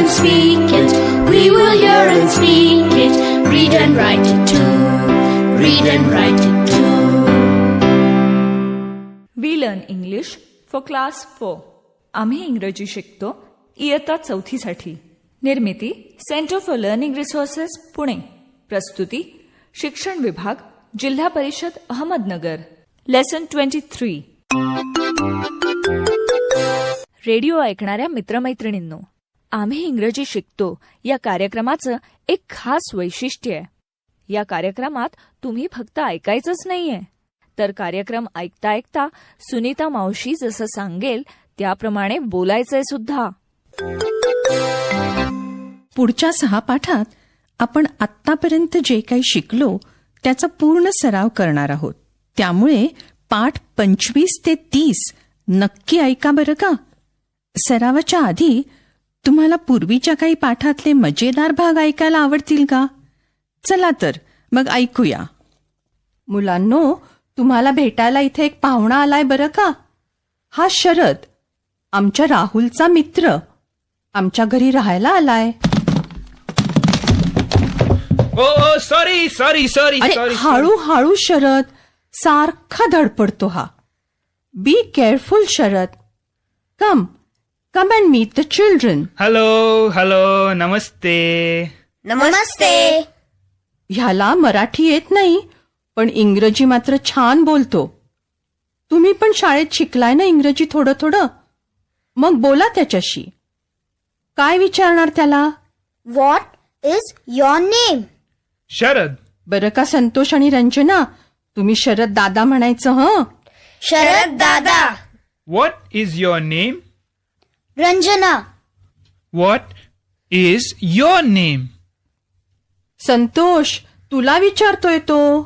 and speak it. We will hear and speak it. Read and write it too. Read and write it too. We learn English for class 4. आम्ही इंग्रजी शिकतो इयत्ता 4 साठी. निर्मिती centre for learning resources Pune. प्रस्तुती शिक्षण विभाग जिल्हा परिषद अहमदनगर. लेसन 23. रेडिओ ऐकणाऱ्या मित्रमैत्रिणींनो, आम्ही इंग्रजी शिकतो या कार्यक्रमाचं एक खास वैशिष्ट्य आहे. या कार्यक्रमात तुम्ही फक्त ऐकायचंच नाहीये, तर कार्यक्रम ऐकता ऐकता सुनीता मावशी जसं सांगेल त्याप्रमाणे बोलायचंय सुद्धा. पुढच्या 6 पाठात आपण आत्तापर्यंत जे काही शिकलो त्याचा पूर्ण सराव करणार आहोत. त्यामुळे पाठ 25 ते 30 नक्की ऐका बरं का. सरावाच्या आधी तुम्हाला पूर्वीच्या काही पाठातले मजेदार भाग ऐकायला आवडतील का? चला तर मग ऐकूया. मुलांनो, तुम्हाला भेटायला इथे एक पाहुणा आलाय बरं का. हा शरद, आमच्या राहुलचा मित्र, आमच्या घरी राहायला आलाय. सॉरी सॉरी सॉरी अरे सॉरी. हळूहळू शरद, सारखा धडपडतो हा. Be careful Sharad. Come come and meet the children. Hello hello, नमस्ते. नमस्ते. ह्याला मराठी येत नाही, पण इंग्रजी मात्र छान बोलतो. तुम्ही पण शाळेत शिकलाय ना इंग्रजी थोडं थोडं, मग बोला त्याच्याशी. काय विचारणार त्याला? What is your name? Sharad. बरं का संतोष आणि रंजना, तुम्ही शरद दादा म्हणायचं हं. शरद दादा. What is your name? Ranjana. What is your name? Santosh, तुला विचारतोय तो.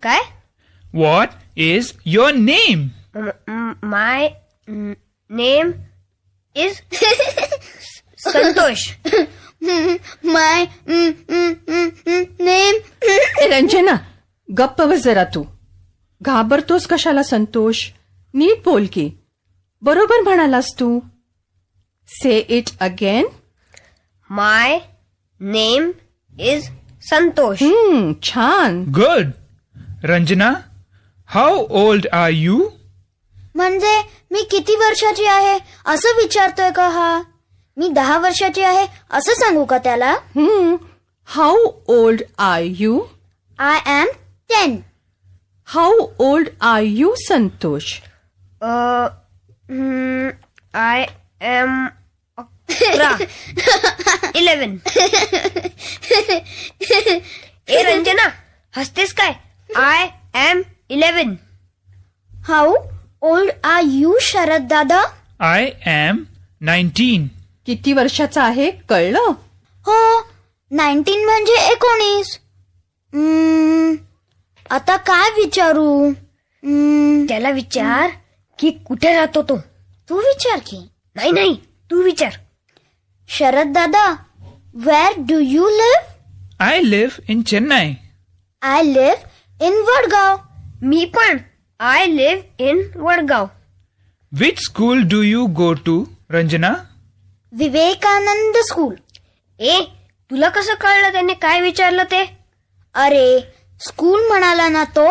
काय? What is your name? My name is Santosh. My name. Ranjana, गप्प बस जरा तू. घाबरतोस कशाला संतोष? नीट बोल की. बरोबर म्हणालास तू. Say it again. My name is Santosh. छान. Good. Ranjana, how old are you? म्हणजे मी किती वर्षाची आहे असं विचारतोय का हा? मी 10 वर्षाची आहे असं सांगू का त्याला? How old are you? I am 10. How old are you Santosh? I am 11. ए रंजना, हसतेस काय? I am 11. How old are you Sharad दादा? I am 19. किती वर्षाचा आहे कळलं? हो, 19 म्हणजे 19. आता काय विचारू? त्याला विचार की कुठे राहतो तो. तू विचार की. नाही, तू विचार. शरद दादा, where do you live? I live in Chennai. I live in Vadgaon. मी पण. I live in Vadgaon. Which school do you go to, Ranjana? Vivekananda school. ए, तुला कसं कळलं त्याने काय विचारलं ते? अरे, स्कूल म्हणाला ना तो,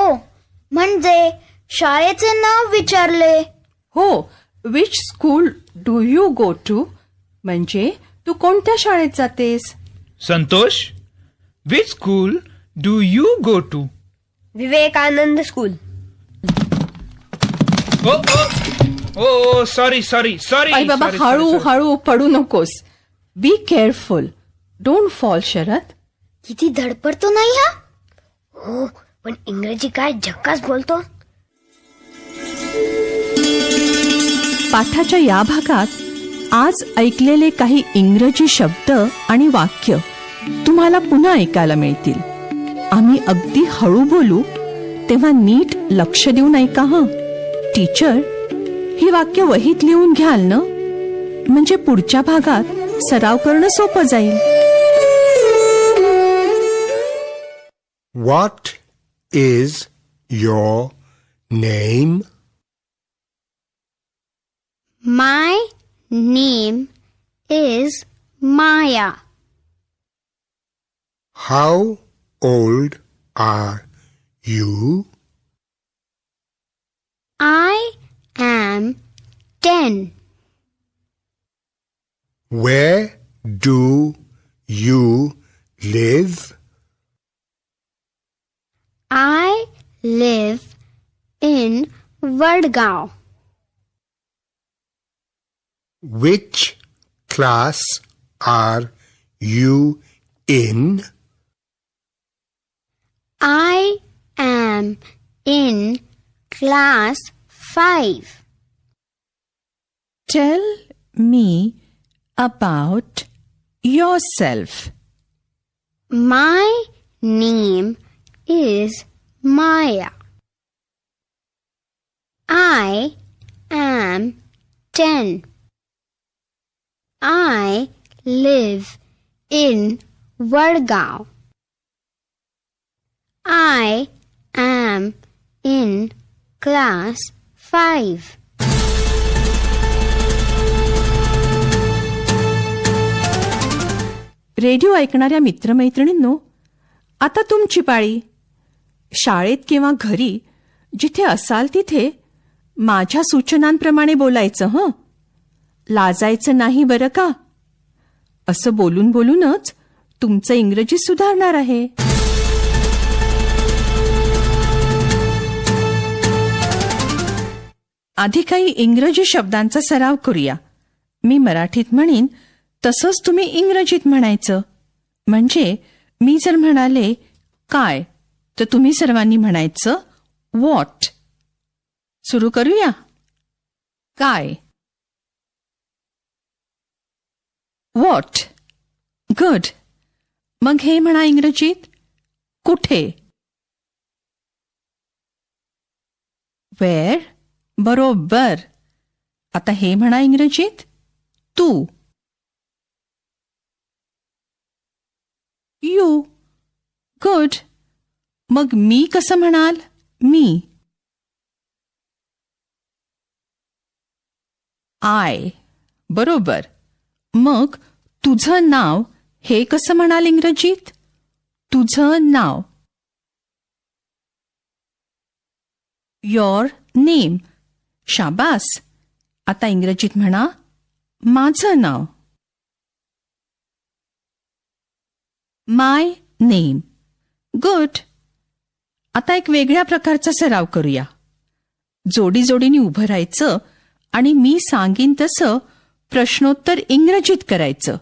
म्हणजे शाळेचे नाव विचारले. हो, which school do you go to म्हणजे तू कोणत्या शाळेत जातेस? Santosh, which school do you go to? Vivekananda school. Oh sorry sorry sorry. आई बाबा, हळू पडू नकोस. Be careful. Don't fall Sharad. किती धडपडतो नाही हा. हो, पण इंग्रजी काय झक्कास बोलतो. पाठाच्या या भागात आज ऐकलेले काही इंग्रजी शब्द आणि वाक्य तुम्हाला पुन्हा ऐकायला मिळतील. आम्ही अगदी हळू बोलू, तेव्हा नीट लक्ष देऊन ऐका हं. टीचर, ही वाक्य वहीत लिहून घ्याल ना, म्हणजे पुढच्या भागात सराव करणं सोपं जाईल. What is your name? My name is Maya. How old are you? I am 10. Where do you live? I live in Vadgaon. Which class are you in? I am in class 5. Tell me about yourself. My name is Maya. I am 10. I live in Vadgaon. I am in class 5. Radio ऐकणाऱ्या मित्रमैत्रिणींनो, आता तुमची पाळी. शाळेत किंवा घरी जिथे असाल तिथे माझ्या सूचनांप्रमाणे बोलायचं हं. लाजायचं नाही बरं का. असं बोलून बोलूनच तुमचं इंग्रजी सुधारणार आहे. आधी काही इंग्रजी शब्दांचा सराव करूया. मी मराठीत म्हणीन तसंच तुम्ही इंग्रजीत म्हणायचं. म्हणजे मी जर म्हणाले काय तर तुम्ही सर्वांनी म्हणायचं व्हॉट. सुरू करूया. काय. व्हॉट. गुड. मग हे म्हणा इंग्रजीत कुठे. वेअर. बरोबर. आता हे म्हणा इंग्रजीत तू. यू. गुड. मग मी कसं म्हणाल. मी. आय. बरोबर. मग तुझं नाव हे कसं म्हणाल इंग्रजीत. तुझं नाव. Your name. शाबास. आता इंग्रजीत म्हणा माझं नाव. माय नेम. गुड. आता एक वेगळ्या प्रकारचा सराव करूया. जोडी जोडीने उभं राहायचं आणि मी सांगीन तसं प्रश्नोत्तर इंग्रजीत करायचं.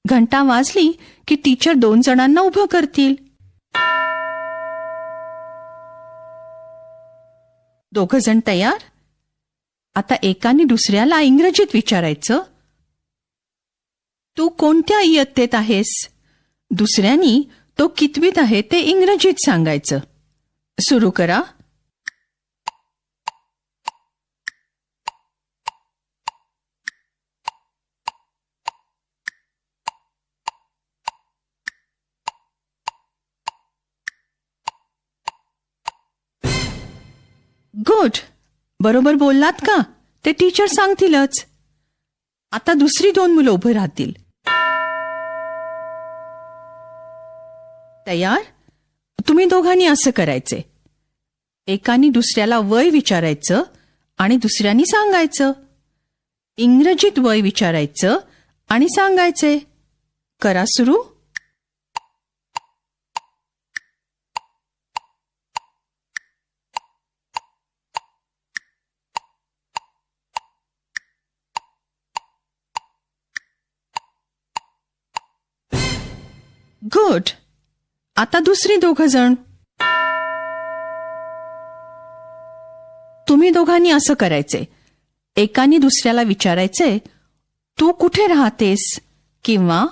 घंटा वाजली की टीचर 2 जणांना उभं करतील. दोघं जण तयार. आता एकाने दुसऱ्याला इंग्रजीत विचारायचं तू कोणत्या इयत्तेत आहेस. दुसऱ्यानी तो कितवीत आहे ते इंग्रजीत सांगायचं. सुरू करा. गुड. बरोबर बोललात का. ते टीचर सांगतीलच. आता दुसरी 2 मुलं उभं राहतील. तयार. तुम्ही दोघांनी असं करायचे. एकाने दुसऱ्याला वय विचारायचं आणि दुसऱ्यानी सांगायचं. इंग्रजीत वय विचारायचं आणि सांगायचे. करा सुरू. गुड. आता दुसरी 2 जण. तुम्ही दोघांनी असं करायचे. एकाने दुसऱ्याला विचारायचे तू कुठे राहतेस किंवा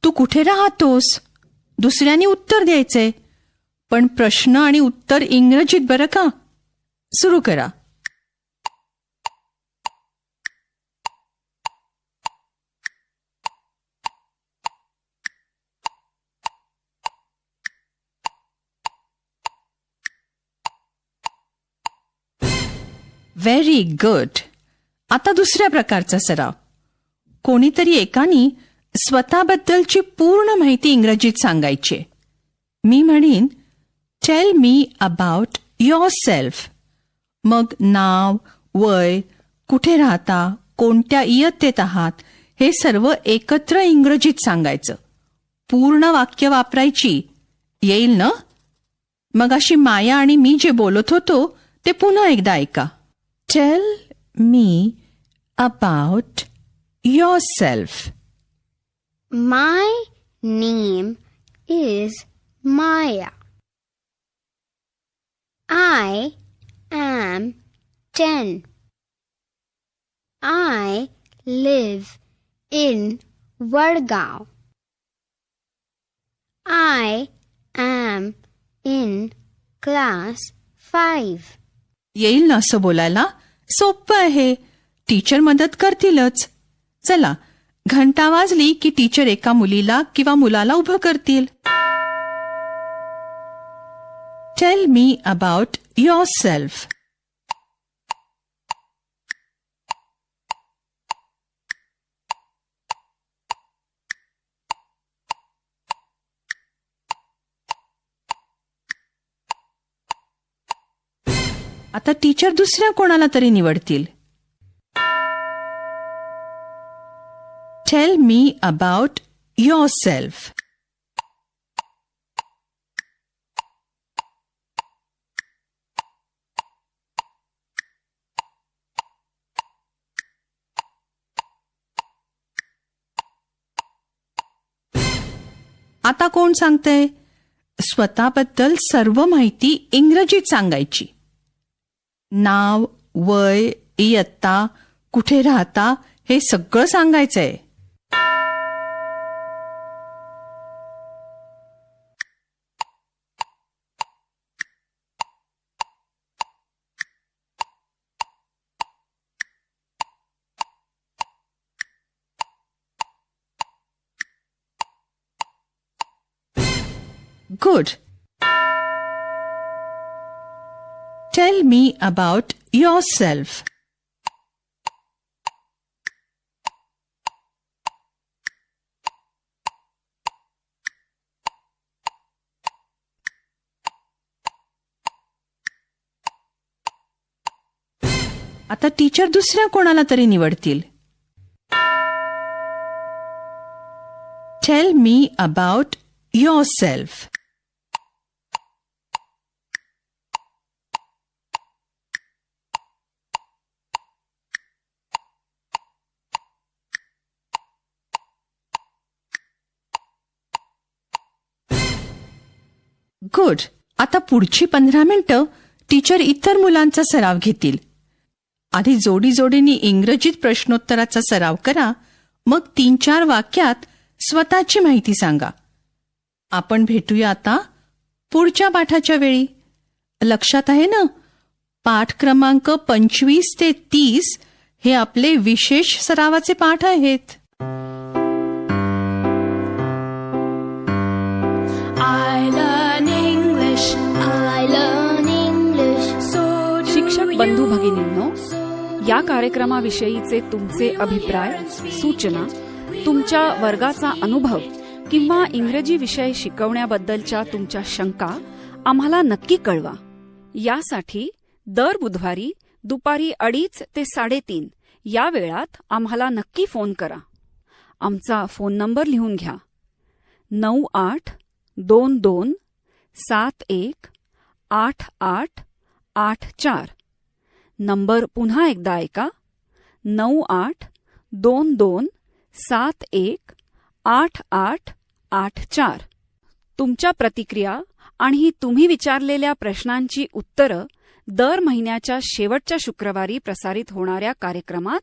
तू कुठे राहतोस. दुसऱ्याने उत्तर द्यायचे. पण प्रश्न आणि उत्तर इंग्रजीत बरं का. सुरू करा. Very good. आता दुसऱ्या प्रकारचा सराव. कोणीतरी एकाने स्वतःबद्दलची पूर्ण माहिती इंग्रजीत सांगायची. मी म्हणीन, tell me about yourself. मग नाव, वय, कुठे राहता, कोणत्या इयत्तेत आहात हे सर्व एकत्र इंग्रजीत सांगायचं. पूर्ण वाक्य वापरायची. येईल ना? मग अशी माया आणि मी जे बोलत होतो ते पुन्हा एकदा ऐका. Tail me about your self. My name is Maya. I am 10. I live in Vadgaon. I am in class 5. येईल ना असं बोलायला? सोपं आहे. टीचर मदत करतीलच. चला, घंटा वाजली की टीचर एका मुलीला किंवा मुलाला उभं करतील. Tail me about your self. आता टीचर दुसऱ्या कोणाला तरी निवडतील. Tail me about your self. आता कोण सांगतंय? स्वतःबद्दल सर्व माहिती इंग्रजीत सांगायची. नाव, वय, इयत्ता, कुठे राहता हे सगळं सांगायचंय. Good. Tail me about your self. आता टीचर दुसऱ्या कोणाला तरी निवडतील. Tail me about your self. Good. आता पुढची 15 मिनिटं टीचर इतर मुलांचा सराव घेतील. आधी जोडी जोडीने इंग्रजीत प्रश्नोत्तराचा सराव करा. मग 3-4 वाक्यात स्वतःची माहिती सांगा. आपण भेटूया आता पुढच्या पाठाच्या वेळी. लक्षात आहे ना? पाठ क्रमांक 25 ते 30 हे आपले विशेष सरावाचे पाठ आहेत. I learn English. I learn English. So do शिक्षक you. बंधू भगिनींनो, या कार्यक्रमाविषयीचे तुमचे अभिप्राय, सूचना, तुमच्या वर्गाचा अनुभव किंवा इंग्रजी विषय शिकवण्याबद्दलच्या तुमच्या शंका आम्हाला नक्की कळवा. यासाठी दर बुधवारी दुपारी 2:30 ते 3:30 या वेळात आम्हाला नक्की फोन करा. आमचा फोन नंबर लिहून घ्या. 9822718884. नंबर पुन्हा एकदा ऐका. 9822718884. तुमच्या प्रतिक्रिया आणि तुम्ही विचारलेल्या प्रश्नांची उत्तरं दर महिन्याच्या शेवटच्या शुक्रवारी प्रसारित होणाऱ्या कार्यक्रमात